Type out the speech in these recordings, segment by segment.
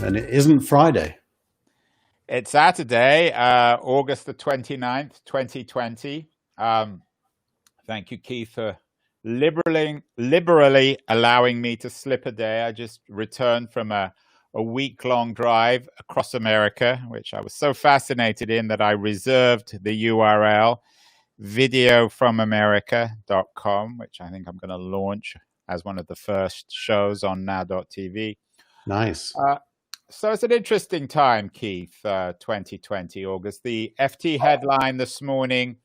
And it isn't Friday. It's Saturday, August the 29th, 2020. Thank you, Keith, for liberally allowing me to slip a day. I just returned from a week-long drive across America, which I was so fascinated in that I reserved the URL videofromamerica.com, which I think I'm going to launch as one of the first shows on now.tv. Nice. So it's an interesting time, Keith, 2020, August. The FT headline this morning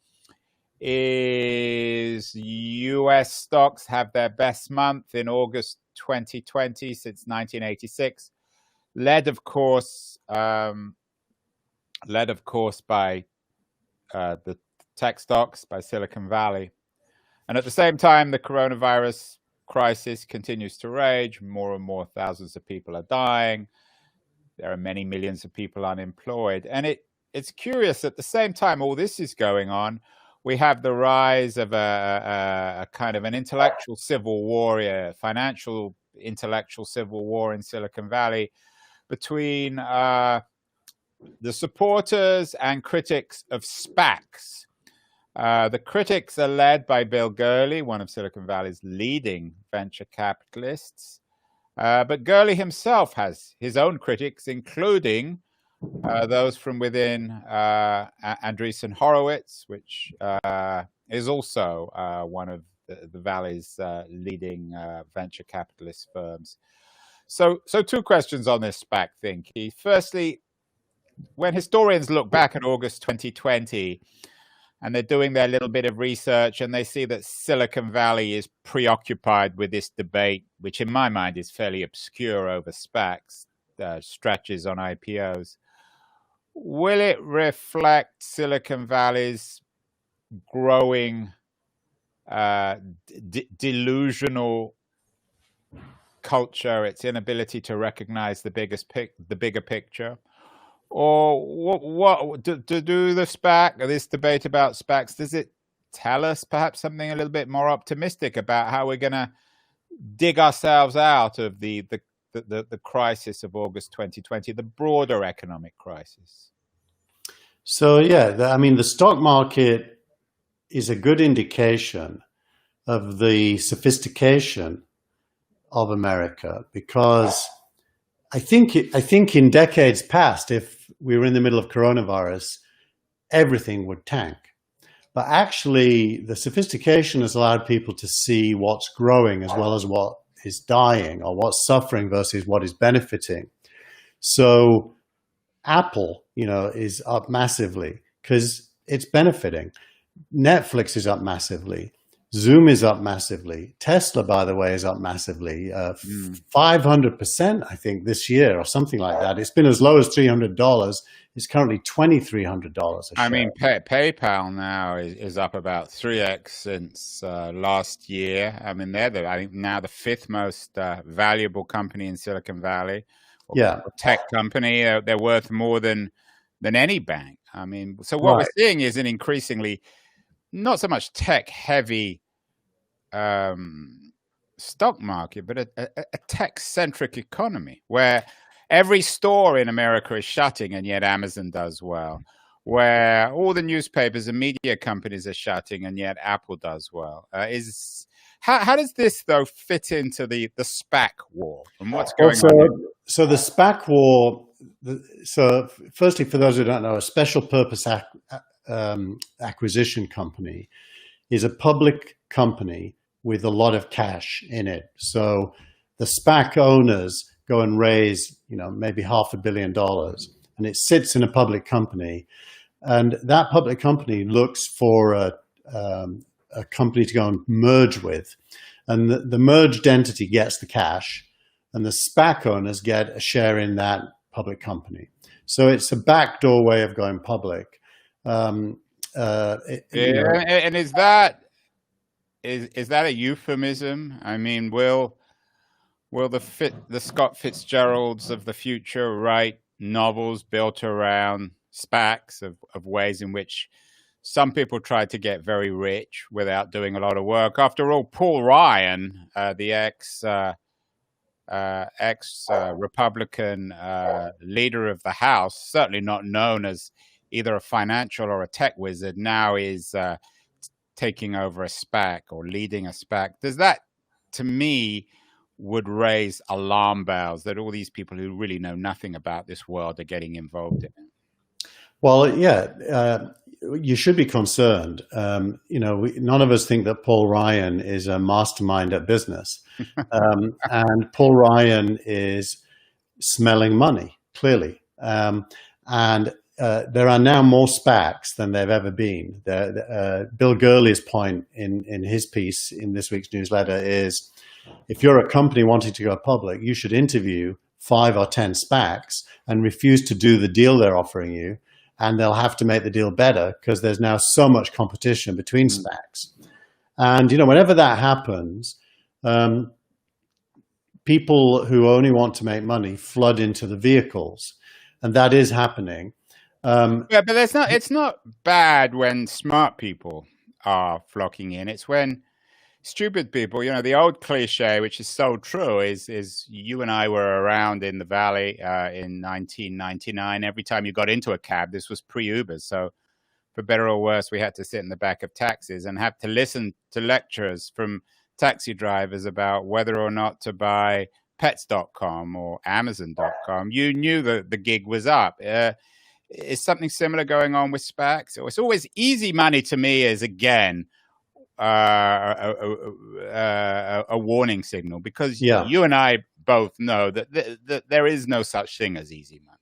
is US stocks have their best month in August 2020 since 1986, led, of course, by the tech stocks, by Silicon Valley. And at the same time, the coronavirus crisis continues to rage. More and more thousands of people are dying. There are many millions of people unemployed. And it's curious, at the same time all this is going on, we have the rise of a kind of an intellectual civil war, a financial intellectual civil war in Silicon Valley between the supporters and critics of SPACs. The critics are led by Bill Gurley, one of Silicon Valley's leading venture capitalists. But Gurley himself has his own critics, including those from within Andreessen Horowitz, which is also one of the Valley's leading venture capitalist firms. So two questions on this SPAC thing, Keith. Firstly, when historians look back at August 2020, and they're doing their little bit of research, and they see that Silicon Valley is preoccupied with this debate, which in my mind is fairly obscure over SPACs, stretches on IPOs. Will it reflect Silicon Valley's growing delusional culture, its inability to recognize the bigger picture? Or what do the SPAC, this debate about SPACs, does it tell us perhaps something a little bit more optimistic about how we're going to dig ourselves out of the crisis of August 2020, the broader economic crisis? So yeah, the stock market is a good indication of the sophistication of America, because I think in decades past, if we were in the middle of coronavirus, everything would tank. But actually, the sophistication has allowed people to see what's growing as well as what is dying, or what's suffering versus what is benefiting. So Apple, is up massively because it's benefiting. Netflix is up massively. Zoom is up massively. Tesla, by the way, is up massively, 500%, I think, this year or something like that. It's been as low as $300. It's currently $2,300 a share. I mean, PayPal now is up about 3x since last year. I mean, they're I think now the fifth most valuable company in Silicon Valley. Or tech company. They're worth more than any bank. I mean, so what we're seeing is an increasingly not so much tech-heavy stock market, but a tech-centric economy where every store in America is shutting, and yet Amazon does well. Where all the newspapers and media companies are shutting, and yet Apple does well. How does this, though, fit into the SPAC war and what's going on? So the SPAC war. So firstly, for those who don't know, a special purpose acquisition company is a public company with a lot of cash in it. So the SPAC owners go and raise, maybe $500 million, and it sits in a public company, and that public company looks for a company to go and merge with, and the merged entity gets the cash, and the SPAC owners get a share in that public company. So it's a backdoor way of going public. And is that a euphemism? I mean, will the Scott Fitzgeralds of the future write novels built around SPACs of ways in which some people tried to get very rich without doing a lot of work? After all, Paul Ryan, the ex ex-Republican leader of the House, certainly not known as either a financial or a tech wizard, now is taking over a SPAC or leading a SPAC. Does that, to me, would raise alarm bells that all these people who really know nothing about this world are getting involved in it? Well, yeah, you should be concerned. None of us think that Paul Ryan is a mastermind at business. And Paul Ryan is smelling money, clearly. And there are now more SPACs than there have ever been. Bill Gurley's point in his piece in this week's newsletter is, if you're a company wanting to go public, you should interview 5 or 10 SPACs and refuse to do the deal they're offering you. And they'll have to make the deal better because there's now so much competition between SPACs. And, whenever that happens, people who only want to make money flood into the vehicles. And that is happening. Yeah, but it's not bad when smart people are flocking in. It's when stupid people, the old cliche, which is so true, is you and I were around in the Valley in 1999. Every time you got into a cab, this was pre-Uber. So for better or worse, we had to sit in the back of taxis and have to listen to lectures from taxi drivers about whether or not to buy pets.com or amazon.com. You knew that the gig was up. Is something similar going on with SPACs? So it's always easy money to me is, again, a warning signal, because you and I both know that there is no such thing as easy money.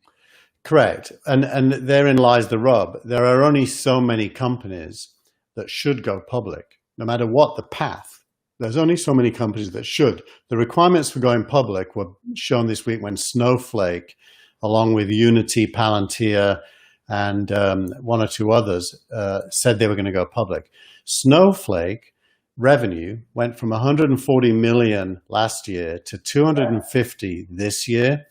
Correct. And therein lies the rub. There are only so many companies that should go public, no matter what the path. There's only so many companies that should. The requirements for going public were shown this week when Snowflake, along with Unity, Palantir, and one or two others, said they were going to go public. Snowflake revenue went from 140 million last year to 250 this year.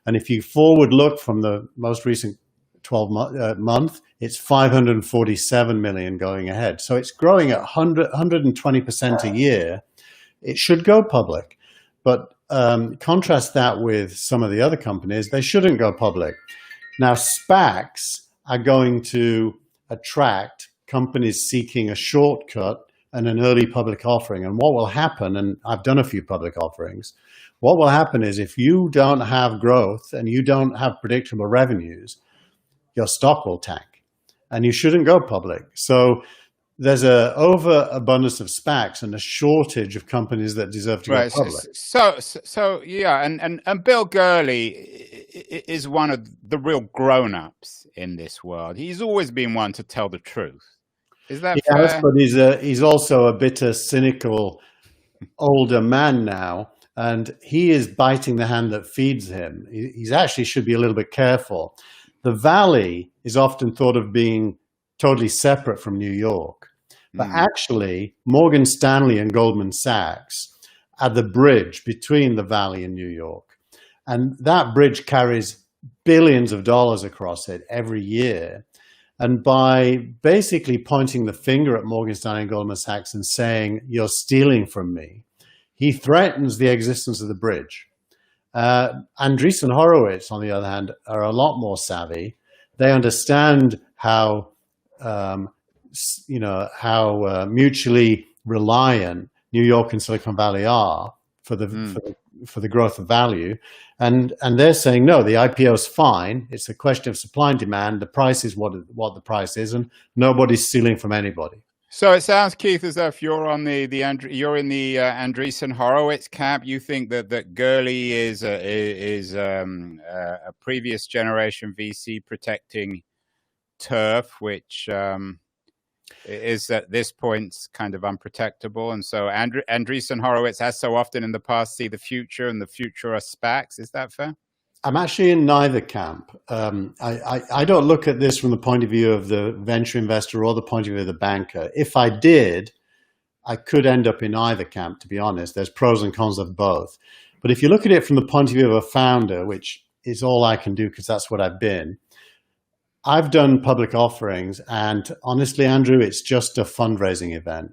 And if you forward look from the most recent 12 month, it's 547 million going ahead. So it's growing at 120% a year. It should go public. But contrast that with some of the other companies, they shouldn't go public. Now, SPACs are going to attract companies seeking a shortcut and an early public offering. And what will happen, and I've done a few public offerings, what will happen is if you don't have growth and you don't have predictable revenues, your stock will tank and you shouldn't go public. So there's an overabundance of SPACs and a shortage of companies that deserve to go public. So yeah, and Bill Gurley is one of the real grown-ups in this world. He's always been one to tell the truth. Is that fair? But he's also a bitter, cynical, older man now, and he is biting the hand that feeds him. He's actually should be a little bit careful. The Valley is often thought of being totally separate from New York. But actually, Morgan Stanley and Goldman Sachs are the bridge between the Valley and New York. And that bridge carries billions of dollars across it every year. And by basically pointing the finger at Morgan Stanley and Goldman Sachs and saying, you're stealing from me, he threatens the existence of the bridge. Andreessen Horowitz, on the other hand, are a lot more savvy. They understand how mutually reliant New York and Silicon Valley are for the growth of value, and they're saying no, the IPO is fine. It's a question of supply and demand. The price is what the price is, and nobody's stealing from anybody. So it sounds, Keith, as if you're on you're in the Andreessen Horowitz camp. You think that Gurley is a previous generation VC protecting turf, which is at this point kind of unprotectable, and so Andreessen Horowitz, as so often in the past, see the future, and the future are SPACs. Is that fair? I'm actually in neither camp. I don't look at this from the point of view of the venture investor or the point of view of the banker. If I did, I could end up in either camp, to be honest. There's pros and cons of both. But if you look at it from the point of view of a founder, which is all I can do because that's what I've been, I've done public offerings, and honestly, Andrew, it's just a fundraising event.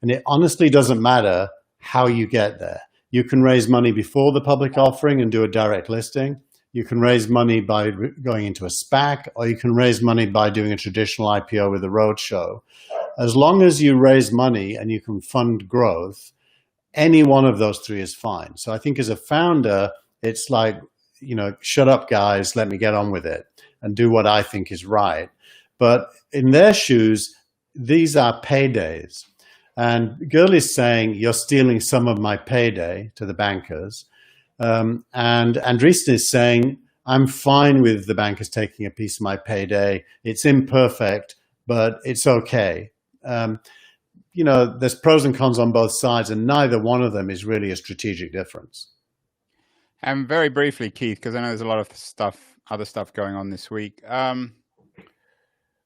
And it honestly doesn't matter how you get there. You can raise money before the public offering and do a direct listing. You can raise money by going into a SPAC, or you can raise money by doing a traditional IPO with a roadshow. As long as you raise money and you can fund growth, any one of those three is fine. So I think as a founder, it's like, shut up, guys, let me get on with it and do what I think is right. But in their shoes, these are paydays. And Gurley's saying, you're stealing some of my payday to the bankers. And Andreessen is saying, I'm fine with the bankers taking a piece of my payday. It's imperfect, but it's okay. There's pros and cons on both sides, and neither one of them is really a strategic difference. And very briefly, Keith, because I know there's a lot of other stuff going on this week.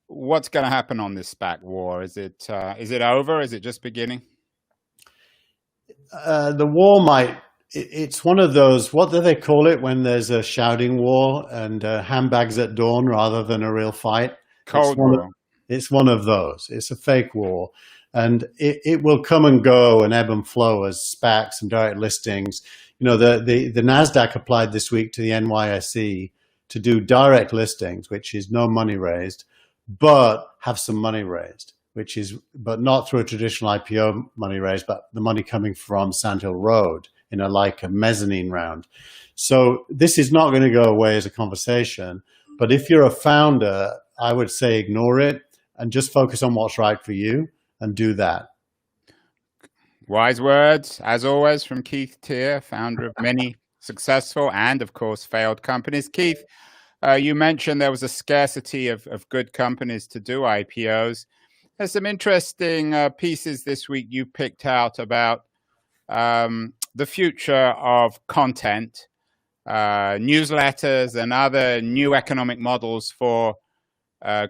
What's going to happen on this SPAC war? Is it over? Is it just beginning? The war might. It's one of those, what do they call it when there's a shouting war and handbags at dawn rather than a real fight? Cold War. It's one of those. It's a fake war. And it will come and go and ebb and flow as SPACs and direct listings. The NASDAQ applied this week to the NYSE to do direct listings, which is no money raised, but have some money raised, but not through a traditional IPO money raised, but the money coming from Sand Hill Road in like a mezzanine round. So this is not going to go away as a conversation. But if you're a founder, I would say ignore it and just focus on what's right for you and do that. Wise words, as always, from Keith Teare, founder of many successful and, of course, failed companies. Keith, you mentioned there was a scarcity of good companies to do IPOs. There's some interesting pieces this week you picked out about the future of content, newsletters, and other new economic models for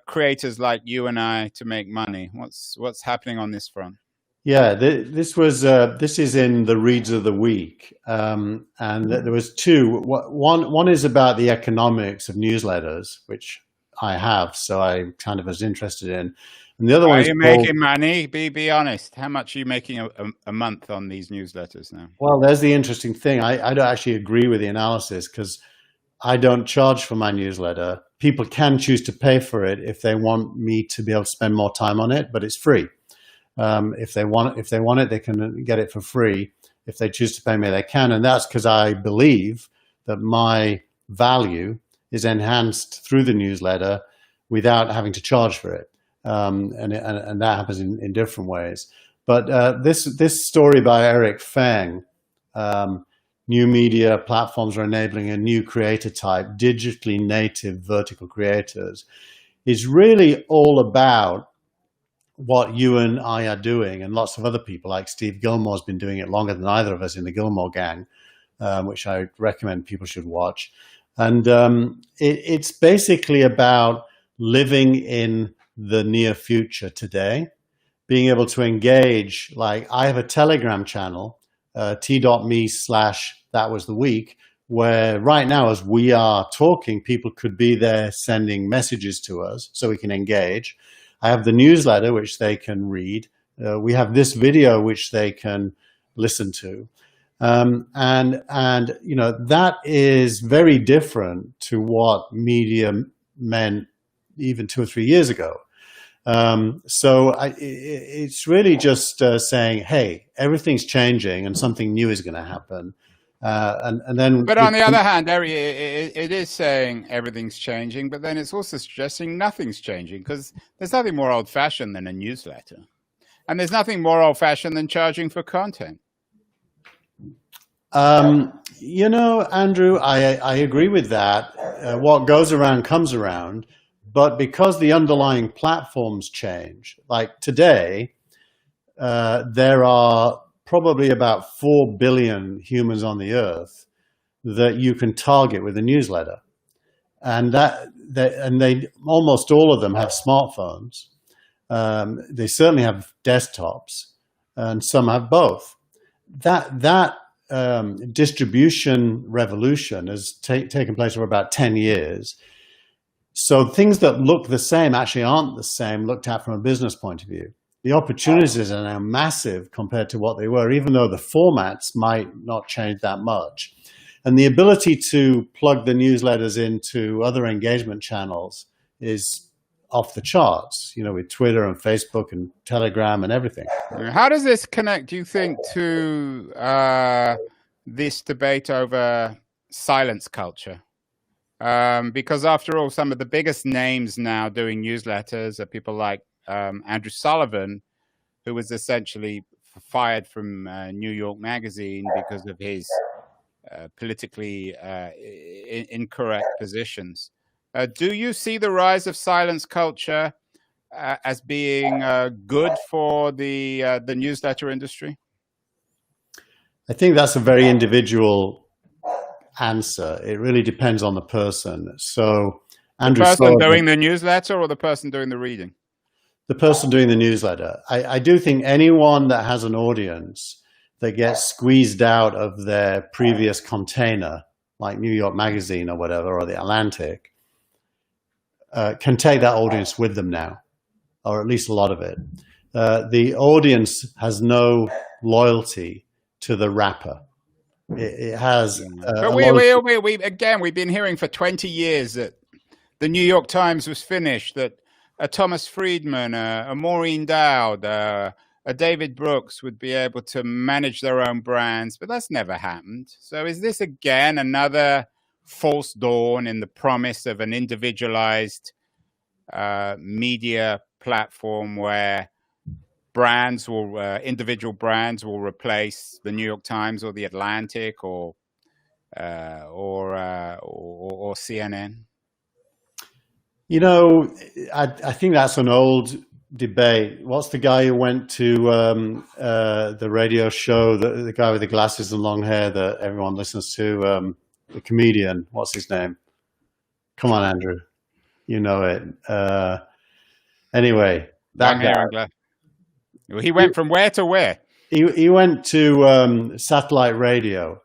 creators like you and I to make money. What's happening on this front? Yeah, this is in the reads of the week, and there was two. One is about the economics of newsletters, which I have, so I kind of was interested in. And the other one is, are you making money? Be honest. How much are you making a month on these newsletters now? Well, there's the interesting thing. I don't actually agree with the analysis because I don't charge for my newsletter. People can choose to pay for it if they want me to be able to spend more time on it, but it's free. If they want it, they can get it for free. If they choose to pay me, they can. And that's because I believe that my value is enhanced through the newsletter without having to charge for it. And that happens in different ways. But this story by Eric Feng, new media platforms are enabling a new creator type, digitally native vertical creators, is really all about what you and I are doing, and lots of other people like Steve Gilmore's been doing it longer than either of us in the Gilmore Gang, which I recommend people should watch. And it's basically about living in the near future today, being able to engage. Like I have a Telegram channel, t.me/thatwastheweek, where right now as we are talking, people could be there sending messages to us so we can engage. I have the newsletter, which they can read. We have this video, which they can listen to. And that is very different to what media meant even 2 or 3 years ago. So it's really just saying, hey, everything's changing and something new is going to happen. And then, but on the other hand, it is saying everything's changing, but then it's also suggesting nothing's changing, because there's nothing more old-fashioned than a newsletter, and there's nothing more old-fashioned than charging for content. Andrew, I agree with that. What goes around comes around, but because the underlying platforms change, like today, there are probably about 4 billion humans on the earth that you can target with a newsletter. And they almost all of them have smartphones. They certainly have desktops, and some have both. That distribution revolution has taken place for about 10 years. So things that look the same actually aren't the same looked at from a business point of view. the opportunities are now massive compared to what they were, even though the formats might not change that much. And the ability to plug the newsletters into other engagement channels is off the charts, you know, with Twitter and Facebook and Telegram and everything. How does this connect, do you think, to this debate over silence culture? Because after all, some of the biggest names now doing newsletters are people like Andrew Sullivan, who was essentially fired from New York Magazine because of his politically incorrect positions. Do you see the rise of silence culture as being good for the newsletter industry? I think that's a very individual answer. It really depends on the person. So Andrew the person Sullivan, doing the newsletter or the person doing the reading? the person doing the newsletter. I do think anyone that has an audience that gets squeezed out of their previous container, like New York Magazine or whatever, or the Atlantic, can take that audience with them now, or at least a lot of it. The audience has no loyalty to the wrapper. It has. But we've been hearing for 20 years that the New York Times was finished, that a Thomas Friedman, a Maureen Dowd, a David Brooks would be able to manage their own brands, but that's never happened. So is this again another false dawn in the promise of an individualized media platform where individual brands will replace the New York Times or the Atlantic or CNN? You know, I think that's an old debate. What's the guy who went to the radio show, the guy with the glasses and long hair that everyone listens to, the comedian? What's his name? Come on, Andrew. You know it. Anyway, that guy. He went from where to where? He went to satellite radio.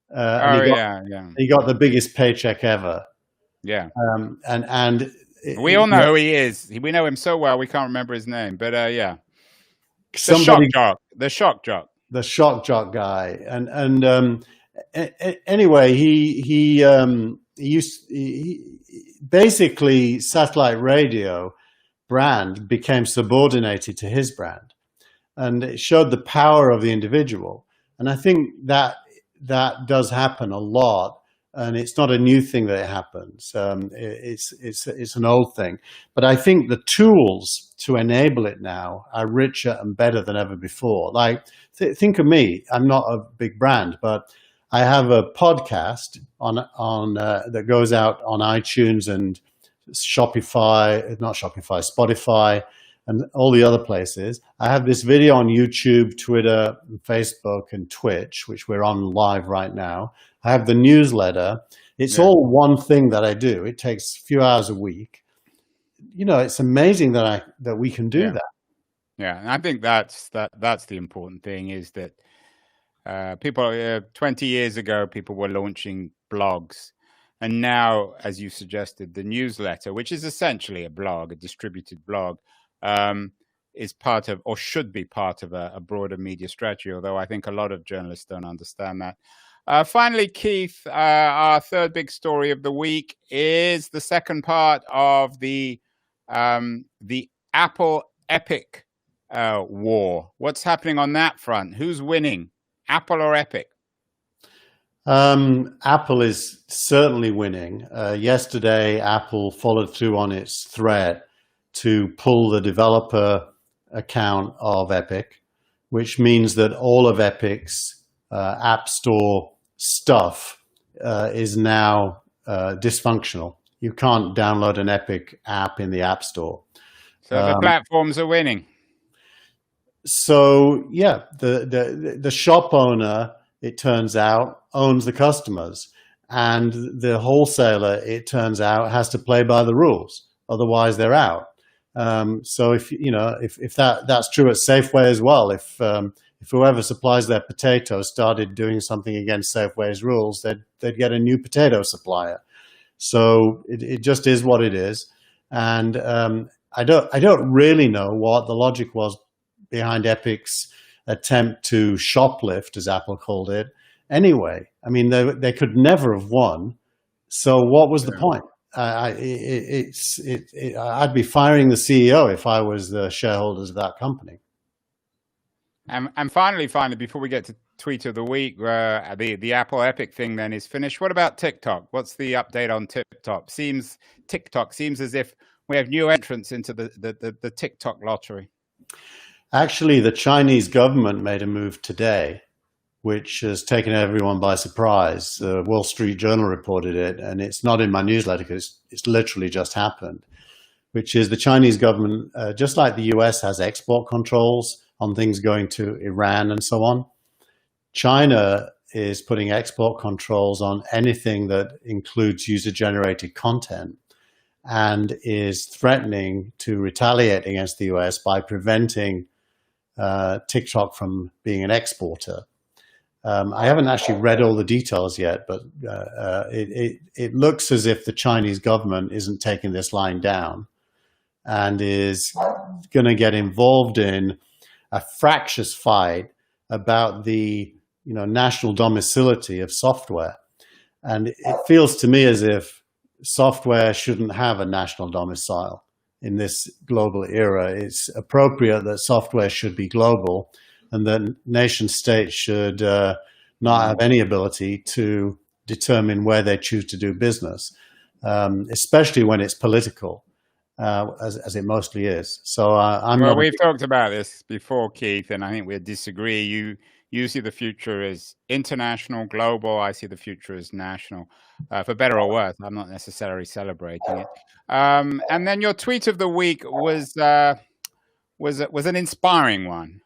He got the biggest paycheck ever. Yeah. And we all know who he is. We know him so well we can't remember his name. But yeah. The shock jock guy. And anyway, he basically satellite radio brand became subordinated to his brand, and it showed the power of the individual. And I think that does happen a lot. And it's not a new thing that it happens. It's an old thing. But I think the tools to enable it now are richer and better than ever before. Like, think of me. I'm not a big brand, but I have a podcast on that goes out on iTunes and Spotify, and all the other places. I have this video on YouTube, Twitter, Facebook, and Twitch, which we're on live right now. I have the newsletter. It's all one thing that I do. It takes a few hours a week. You know, it's amazing that we can do that. Yeah, and I think that's the important thing, is that people 20 years ago, people were launching blogs. And now, as you suggested, the newsletter, which is essentially a blog, a distributed blog, is part of, or should be part of, a broader media strategy, although I think a lot of journalists don't understand that. Finally, Keith, our third big story of the week is the second part of the Apple Epic war. What's happening on that front? Who's winning, Apple or Epic? Apple is certainly winning. Yesterday, Apple followed through on its threat to pull the developer account of Epic, which means that all of Epic's App Store stuff is now dysfunctional. You can't download an Epic app in the App Store. So the platforms are winning. So yeah, the shop owner, it turns out, owns the customers, and the wholesaler, it turns out, has to play by the rules. Otherwise, they're out. So if that's true at Safeway as well, if whoever supplies their potatoes started doing something against Safeway's rules, they'd get a new potato supplier. So it just is what it is, and I don't really know what the logic was behind Epic's attempt to shoplift, as Apple called it. Anyway, I mean, they could never have won. So what was the point? I'd be firing the CEO if I was the shareholders of that company. And finally, before we get to tweet of the week, the Apple Epic thing then is finished. What about TikTok? What's the update on TikTok? TikTok seems as if we have new entrants into the TikTok lottery. Actually, the Chinese government made a move today, which has taken everyone by surprise. The Wall Street Journal reported it, and it's not in my newsletter because it's literally just happened, which is the Chinese government, just like the US has export controls on things going to Iran and so on, China is putting export controls on anything that includes user-generated content and is threatening to retaliate against the US by preventing TikTok from being an exporter. I haven't actually read all the details yet, but it looks as if the Chinese government isn't taking this line down and is going to get involved in a fractious fight about the national domicility of software. And it feels to me as if software shouldn't have a national domicile in this global era. It's appropriate that software should be global and that nation states should not have any ability to determine where they choose to do business, especially when it's political, as it mostly is. So we've talked about this before, Keith, and I think we disagree. You see the future as international, global. I see the future as national, for better or worse. I'm not necessarily celebrating it. And then your tweet of the week was an inspiring one.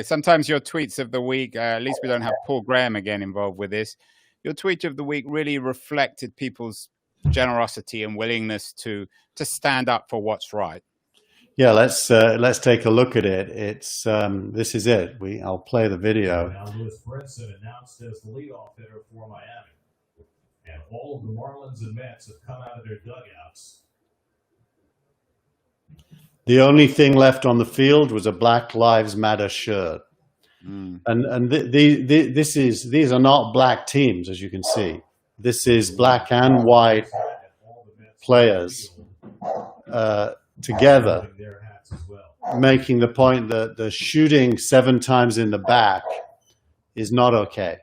Sometimes your tweets of the week, at least we don't have Paul Graham again involved with this. Your tweet of the week really reflected people's generosity and willingness to stand up for what's right. Yeah, let's take a look at it. It's this is it. I'll play the video. Now Lewis Brinson announced as the leadoff hitter for Miami, and all of the Marlins and Mets have come out of their dugouts. The only thing left on the field was a Black Lives Matter shirt, and these are not black teams, as you can see. This is black and white players together, making the point that the shooting 7 times in the back is not okay.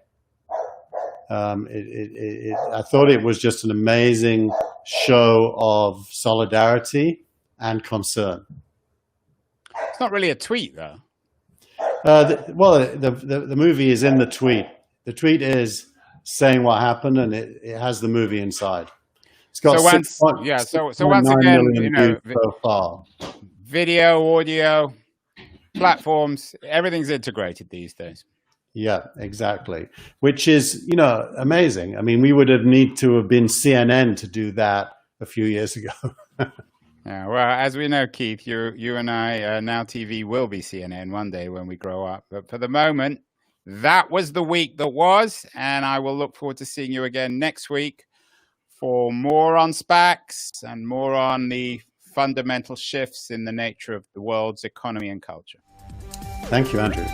I thought it was just an amazing show of solidarity and concern. It's not really a tweet, though. The movie is in the tweet. The tweet is saying what happened, and it has the movie inside. It's got so once again, so far. Video, audio, platforms, everything's integrated these days. Yeah, exactly. Which is, amazing. I mean, we would have need to have been CNN to do that a few years ago. Yeah, well, as we know, Keith, you and I, Now TV will be CNN one day when we grow up. But for the moment, that was the week that was, and I will look forward to seeing you again next week for more on Spacs and more on the fundamental shifts in the nature of the world's economy and culture. Thank you, Andrew.